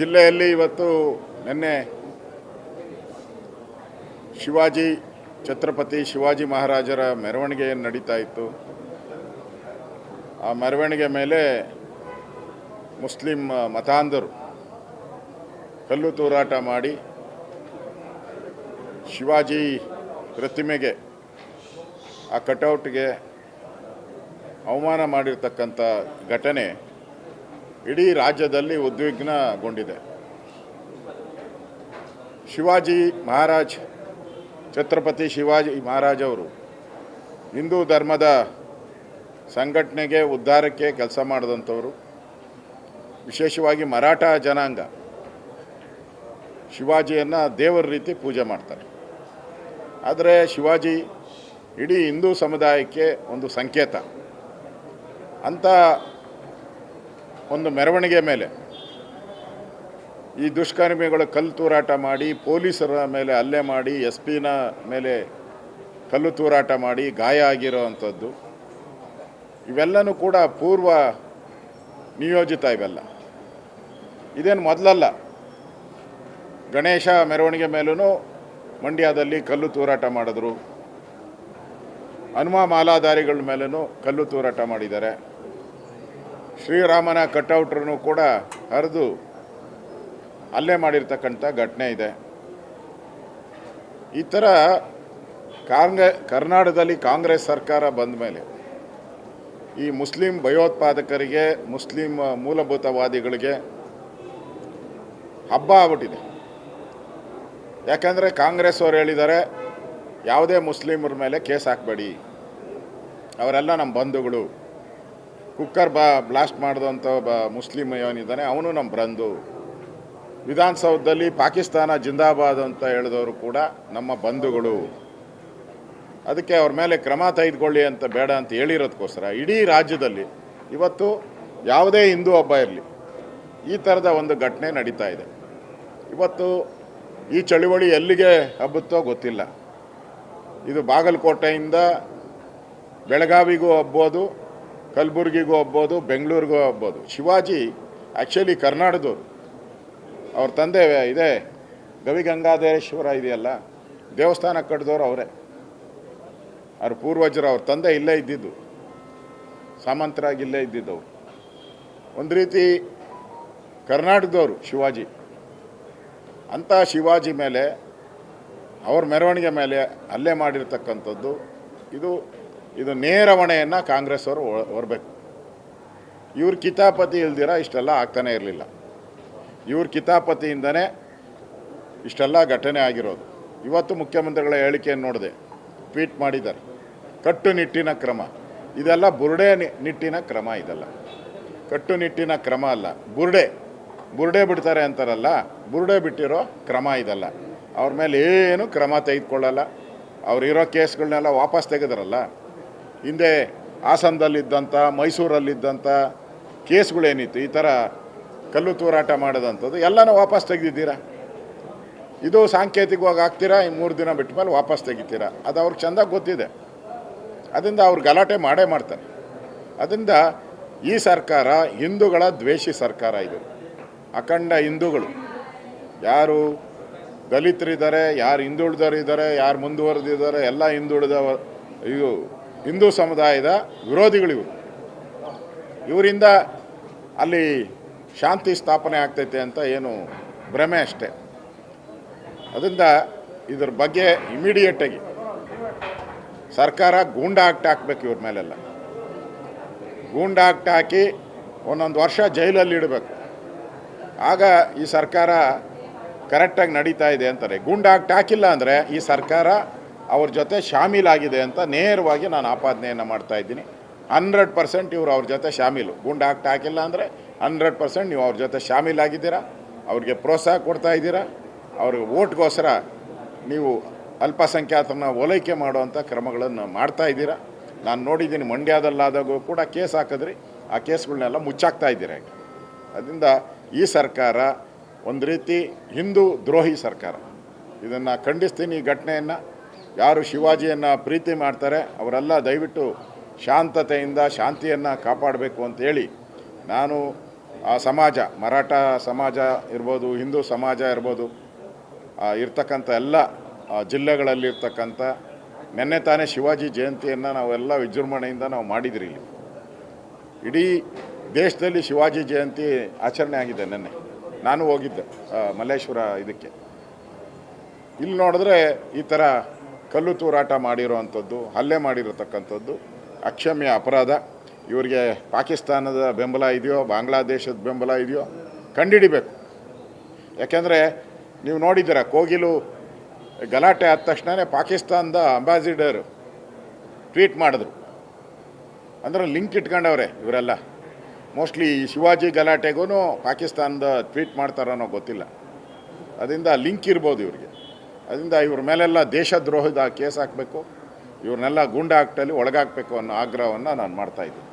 ಜಿಲ್ಲೆಯಲ್ಲಿ ಇವತ್ತು ನಿನ್ನೆ ಛತ್ರಪತಿ ಶಿವಾಜಿ ಮಹಾರಾಜರ ಮೆರವಣಿಗೆ ನಡೀತಾ ಇತ್ತು. ಆ ಮೆರವಣಿಗೆ ಮೇಲೆ ಮುಸ್ಲಿಂ ಮತಾಂಧರು ಕಲ್ಲು ತೂರಾಟ ಮಾಡಿ ಶಿವಾಜಿ ಪ್ರತಿಮೆಗೆ, ಆ ಕಟೌಟ್ಗೆ ಅವಮಾನ ಮಾಡಿರ್ತಕ್ಕಂಥ ಘಟನೆ ಇಡೀ ರಾಜ್ಯದಲ್ಲಿ ಉದ್ವಿಗ್ನಗೊಂಡಿದೆ. ಛತ್ರಪತಿ ಶಿವಾಜಿ ಮಹಾರಾಜ್ ಅವರು ಹಿಂದೂ ಧರ್ಮದ ಸಂಘಟನೆಗೆ, ಉದ್ಧಾರಕ್ಕೆ ಕೆಲಸ ಮಾಡಿದಂಥವರು. ವಿಶೇಷವಾಗಿ ಮರಾಠ ಜನಾಂಗ ಶಿವಾಜಿಯನ್ನು ದೇವರ ರೀತಿ ಪೂಜೆ ಮಾಡ್ತಾರೆ. ಆದರೆ ಶಿವಾಜಿ ಇಡೀ ಹಿಂದೂ ಸಮುದಾಯಕ್ಕೆ ಒಂದು ಸಂಕೇತ. ಅಂಥ ಒಂದು ಮೆರವಣಿಗೆ ಮೇಲೆ ಈ ದುಷ್ಕರ್ಮಿಗಳು ಕಲ್ಲು ತೂರಾಟ ಮಾಡಿ, ಪೊಲೀಸರ ಮೇಲೆ ಹಲ್ಲೆ ಮಾಡಿ, SP ಮೇಲೆ ಕಲ್ಲು ತೂರಾಟ ಮಾಡಿ ಗಾಯ ಆಗಿರೋ ಅಂಥದ್ದು, ಇವೆಲ್ಲನೂ ಕೂಡ ಪೂರ್ವ ನಿಯೋಜಿತ. ಇದೇನು ಮೊದಲಲ್ಲ. ಗಣೇಶ ಮೆರವಣಿಗೆ ಮೇಲೂ ಮಂಡ್ಯದಲ್ಲಿ ಕಲ್ಲು ತೂರಾಟ ಮಾಡಿದ್ರು. ಹನುಮ ಮಾಲಾಧಾರಿಗಳ ಮೇಲೂ ಕಲ್ಲು ತೂರಾಟ ಮಾಡಿದ್ದಾರೆ. ಶ್ರೀರಾಮನ ಕಟೌಟ್ರನ್ನು ಕೂಡ ಹರಿದು ಹಲ್ಲೆ ಮಾಡಿರ್ತಕ್ಕಂಥ ಘಟನೆ ಇದೆ. ಈ ಥರ ಕರ್ನಾಟಕದಲ್ಲಿ ಕಾಂಗ್ರೆಸ್ ಸರ್ಕಾರ ಬಂದ ಮೇಲೆ ಈ ಮುಸ್ಲಿಂ ಭಯೋತ್ಪಾದಕರಿಗೆ, ಮುಸ್ಲಿಂ ಮೂಲಭೂತವಾದಿಗಳಿಗೆ ಹಬ್ಬ ಆಗ್ಬಿಟ್ಟಿದೆ. ಯಾಕಂದರೆ ಕಾಂಗ್ರೆಸ್ ಅವರು ಹೇಳಿದ್ದಾರೆ, ಯಾವುದೇ ಮುಸ್ಲಿಮರ ಮೇಲೆ ಕೇಸ್ ಹಾಕಬೇಡಿ, ಅವರೆಲ್ಲ ನಮ್ಮ ಬಂಧುಗಳು. ಕುಕ್ಕರ್ ಬ್ಲಾಸ್ಟ್ ಮಾಡಿದಂಥ ಮುಸ್ಲಿಂ ಏನಿದ್ದಾನೆ ಅವನು ನಮ್ಮ ಬಂಧು. ವಿಧಾನಸೌಧದಲ್ಲಿ ಪಾಕಿಸ್ತಾನ ಜಿಂದಾಬಾದ್ ಅಂತ ಹೇಳಿದವರು ಕೂಡ ನಮ್ಮ ಬಂಧುಗಳು. ಅದಕ್ಕೆ ಅವ್ರ ಮೇಲೆ ಕ್ರಮ ತೆಗೆದುಕೊಳ್ಳಿ ಅಂತ ಬೇಡ ಅಂತ ಹೇಳಿರೋದಕ್ಕೋಸ್ಕರ ಇಡೀ ರಾಜ್ಯದಲ್ಲಿ ಇವತ್ತು ಯಾವುದೇ ಹಿಂದೂ ಹಬ್ಬ ಇರಲಿ, ಈ ಥರದ ಒಂದು ಘಟನೆ ನಡೀತಾ ಇದೆ. ಇವತ್ತು ಈ ಚಳುವಳಿ ಎಲ್ಲಿಗೆ ಹಬ್ಬುತ್ತೋ ಗೊತ್ತಿಲ್ಲ. ಇದು ಬಾಗಲಕೋಟೆಯಿಂದ ಬೆಳಗಾವಿಗೂ ಹಬ್ಬೋದು, ಕಲಬುರಗಿಗೂ ಹಬ್ಬೋದು, ಬೆಂಗಳೂರಿಗೂ ಹಬ್ಬೋದು. ಶಿವಾಜಿ ಆ್ಯಕ್ಚುಲಿ ಕರ್ನಾಟಕದವರು. ಅವ್ರ ತಂದೆ ಇದೆ ಗವಿಗಂಗಾಧರೇಶ್ವರ ಇದೆಯಲ್ಲ, ದೇವಸ್ಥಾನ ಕಟ್ಟಿದವರು ಅವರೇ. ಅವ್ರ ಪೂರ್ವಜರು, ಅವ್ರ ತಂದೆ ಇಲ್ಲೇ ಇದ್ದಿದ್ದು, ಸಾಮಂತರಾಗಿ ಇಲ್ಲೇ ಇದ್ದಿದ್ದವರು. ಒಂದು ರೀತಿ ಕರ್ನಾಟಕದವರು ಶಿವಾಜಿ. ಅಂಥ ಶಿವಾಜಿ ಮೇಲೆ, ಅವ್ರ ಮೆರವಣಿಗೆ ಮೇಲೆ ಹಲ್ಲೆ ಮಾಡಿರ್ತಕ್ಕಂಥದ್ದು ಇದು ನೇರ ಹೊಣೆಯನ್ನು ಕಾಂಗ್ರೆಸ್ ಅವರು ಹೊರಬೇಕು. ಇವ್ರ ಕಿತಾಪತಿ ಇಲ್ದಿರ ಇಷ್ಟೆಲ್ಲ ಆಗ್ತಾನೆ ಇರಲಿಲ್ಲ. ಇವ್ರ ಕಿತಾಪತಿಯಿಂದನೇ ಇಷ್ಟೆಲ್ಲ ಘಟನೆ ಆಗಿರೋದು. ಇವತ್ತು ಮುಖ್ಯಮಂತ್ರಿಗಳ ಹೇಳಿಕೆಯನ್ನು ನೋಡಿದೆ, ಟ್ವೀಟ್ ಮಾಡಿದ್ದಾರೆ, ಕಟ್ಟುನಿಟ್ಟಿನ ಕ್ರಮ. ಇದೆಲ್ಲ ಬುರುಡೆ ನಿಟ್ಟಿನ ಕ್ರಮ. ಇದೆಲ್ಲ ಕಟ್ಟುನಿಟ್ಟಿನ ಕ್ರಮ ಅಲ್ಲ, ಬುರುಡೆ ಬಿಡ್ತಾರೆ ಅಂತಾರಲ್ಲ, ಬುರುಡೆ ಬಿಟ್ಟಿರೋ ಕ್ರಮ ಇದೆಲ್ಲ. ಅವ್ರ ಮೇಲೆ ಏನು ಕ್ರಮ ತೆಗೆದುಕೊಳ್ಳಲ್ಲ. ಅವರಿರೋ ಕೇಸ್ಗಳನ್ನೆಲ್ಲ ವಾಪಸ್ ತೆಗೆದ್ರಲ್ಲ. ಹಿಂದೆ ಹಾಸನದಲ್ಲಿದ್ದಂಥ, ಮೈಸೂರಲ್ಲಿದ್ದಂಥ ಕೇಸ್ಗಳೇನಿತ್ತು, ಈ ಥರ ಕಲ್ಲು ತೂರಾಟ ಮಾಡೋದಂಥದ್ದು ಎಲ್ಲನೂ ವಾಪಸ್ ತೆಗೆದಿದ್ದೀರಾ. ಇದು ಸಾಂಕೇತಿಕವಾಗಿ ಆಗ್ತೀರಾ, 3 ದಿನ ಬಿಟ್ಟ ಮೇಲೆ ವಾಪಸ್ ತೆಗಿತೀರಾ. ಅದು ಅವ್ರಿಗೆ ಚೆಂದಾಗಿ ಗೊತ್ತಿದೆ. ಅದರಿಂದ ಅವ್ರು ಗಲಾಟೆ ಮಾಡೇ ಮಾಡ್ತಾರೆ. ಅದರಿಂದ ಈ ಸರ್ಕಾರ ಹಿಂದೂಗಳ ದ್ವೇಷಿ ಸರ್ಕಾರ. ಇದು ಅಖಂಡ ಹಿಂದೂಗಳು, ಯಾರು ದಲಿತರಿದ್ದಾರೆ, ಯಾರು ಹಿಂದುಳಿದವರಿದ್ದಾರೆ, ಯಾರು ಮುಂದುವರೆದಿದ್ದಾರೆ, ಎಲ್ಲ ಹಿಂದೂ ಸಮುದಾಯದ ವಿರೋಧಿಗಳಿವರು. ಇವರಿಂದ ಅಲ್ಲಿ ಶಾಂತಿ ಸ್ಥಾಪನೆ ಆಗ್ತೈತೆ ಅಂತ ಏನು ಭ್ರಮೆ ಅಷ್ಟೇ. ಅದರಿಂದ ಇದ್ರ ಬಗ್ಗೆ ಇಮಿಡಿಯೇಟಾಗಿ ಸರ್ಕಾರ ಗೂಂಡಾ ಆಕ್ಟ್ ಹಾಕಬೇಕು. ಇವ್ರ ಮೇಲೆಲ್ಲ ಗೂಂಡಾ ಆಕ್ಟ್ ಹಾಕಿ 1 ವರ್ಷ ಜೈಲಲ್ಲಿ ಇಡಬೇಕು. ಆಗ ಈ ಸರ್ಕಾರ ಕರೆಕ್ಟಾಗಿ ನಡೀತಾ ಇದೆ ಅಂತಾರೆ. ಗೂಂಡಾ ಆಕ್ಟ್ ಹಾಕಿಲ್ಲ ಅಂದರೆ ಈ ಸರ್ಕಾರ ಅವ್ರ ಜೊತೆ ಶಾಮೀಲಾಗಿದೆ ಅಂತ ನೇರವಾಗಿ ನಾನು ಆಪಾದನೆಯನ್ನು ಮಾಡ್ತಾಯಿದ್ದೀನಿ. 100% ಇವರು ಅವ್ರ ಜೊತೆ ಶಾಮೀಲು. ಗೂಂಡಾ ಆಕ್ಟ್ ಹಾಕಿಲ್ಲ ಅಂದರೆ 100% ನೀವು ಅವ್ರ ಜೊತೆ ಶಾಮೀಲಾಗಿದ್ದೀರಾ. ಅವ್ರಿಗೆ ಪ್ರೋತ್ಸಾಹ ಕೊಡ್ತಾ ಇದ್ದೀರಾ. ಅವ್ರಿಗೆ ಓಟ್ಗೋಸ್ಕರ ನೀವು ಅಲ್ಪಸಂಖ್ಯಾತರನ್ನ ಓಲೈಕೆ ಮಾಡುವಂಥ ಕ್ರಮಗಳನ್ನು ಮಾಡ್ತಾ ಇದ್ದೀರಾ. ನಾನು ನೋಡಿದ್ದೀನಿ, ಮಂಡ್ಯದಲ್ಲಾದಾಗೂ ಕೂಡ ಕೇಸ್ ಹಾಕಿದ್ರಿ, ಆ ಕೇಸ್ಗಳನ್ನೆಲ್ಲ ಮುಚ್ಚಾಕ್ತಾ ಇದ್ದೀರಾ. ಅದರಿಂದ ಈ ಸರ್ಕಾರ ಒಂದು ರೀತಿ ಹಿಂದೂ ದ್ರೋಹಿ ಸರ್ಕಾರ. ಇದನ್ನು ಖಂಡಿಸ್ತೀನಿ. ಈ ಘಟನೆಯನ್ನು ಯಾರು ಶಿವಾಜಿಯನ್ನು ಪ್ರೀತಿ ಮಾಡ್ತಾರೆ ಅವರೆಲ್ಲ ದಯವಿಟ್ಟು ಶಾಂತತೆಯಿಂದ ಶಾಂತಿಯನ್ನು ಕಾಪಾಡಬೇಕು ಅಂತೇಳಿ ನಾನು ಆ ಸಮಾಜ, ಮರಾಠ ಸಮಾಜ ಇರ್ಬೋದು, ಹಿಂದೂ ಸಮಾಜ ಇರ್ಬೋದು, ಇರ್ತಕ್ಕಂಥ ಎಲ್ಲ ಜಿಲ್ಲೆಗಳಲ್ಲಿರ್ತಕ್ಕಂಥ ನೆನ್ನೆ ತಾನೇ ಶಿವಾಜಿ ಜಯಂತಿಯನ್ನು ನಾವೆಲ್ಲ ವಿಜೃಂಭಣೆಯಿಂದ ನಾವು ಮಾಡಿದ್ರಿ. ಇಲ್ಲಿ ಇಡೀ ದೇಶದಲ್ಲಿ ಶಿವಾಜಿ ಜಯಂತಿ ಆಚರಣೆ ಆಗಿದೆ. ನೆನ್ನೆ ನಾನು ಹೋಗಿದ್ದೆ ಮಲ್ಲೇಶ್ವರ ಇದಕ್ಕೆ. ಇಲ್ಲಿ ನೋಡಿದ್ರೆ ಈ ಥರ ಕಲ್ಲು ತೂರಾಟ ಮಾಡಿರೋವಂಥದ್ದು, ಹಲ್ಲೆ ಮಾಡಿರತಕ್ಕಂಥದ್ದು ಅಕ್ಷಮ್ಯ ಅಪರಾಧ. ಇವರಿಗೆ ಪಾಕಿಸ್ತಾನದ ಬೆಂಬಲ ಇದೆಯೋ, ಬಾಂಗ್ಲಾದೇಶದ ಬೆಂಬಲ ಇದೆಯೋ ಕಂಡುಹಿಡಿಬೇಕು. ಯಾಕೆಂದರೆ ನೀವು ನೋಡಿದ್ದೀರ, ಕೋಗಿಲು ಗಲಾಟೆ ಆದ ತಕ್ಷಣ ಪಾಕಿಸ್ತಾನದ ಅಂಬಾಸಿಡರ್ ಟ್ವೀಟ್ ಮಾಡಿದ್ರು. ಅಂದರೆ ಲಿಂಕ್ ಇಟ್ಕೊಂಡವ್ರೆ ಇವರೆಲ್ಲ. ಮೋಸ್ಟ್ಲಿ ಈ ಶಿವಾಜಿ ಗಲಾಟೆಗೂ ಪಾಕಿಸ್ತಾನದ ಟ್ವೀಟ್ ಮಾಡ್ತಾರೋ ಗೊತ್ತಿಲ್ಲ. ಅದರಿಂದ ಲಿಂಕ್ ಇರ್ಬೋದು ಇವರಿಗೆ. ಅದರಿಂದ ಇವ್ರ ಮೇಲೆಲ್ಲ ದೇಶದ್ರೋಹದ ಕೇಸ್ ಹಾಕಬೇಕು, ಇವ್ರನ್ನೆಲ್ಲ ಗೂಂಡಾ ಆಕ್ಟಲ್ಲಿ ಒಳಗಾಕಬೇಕು ಅನ್ನೋ ಆಗ್ರಹವನ್ನು ನಾನು ಮಾಡ್ತಾಯಿದ್ದೀನಿ.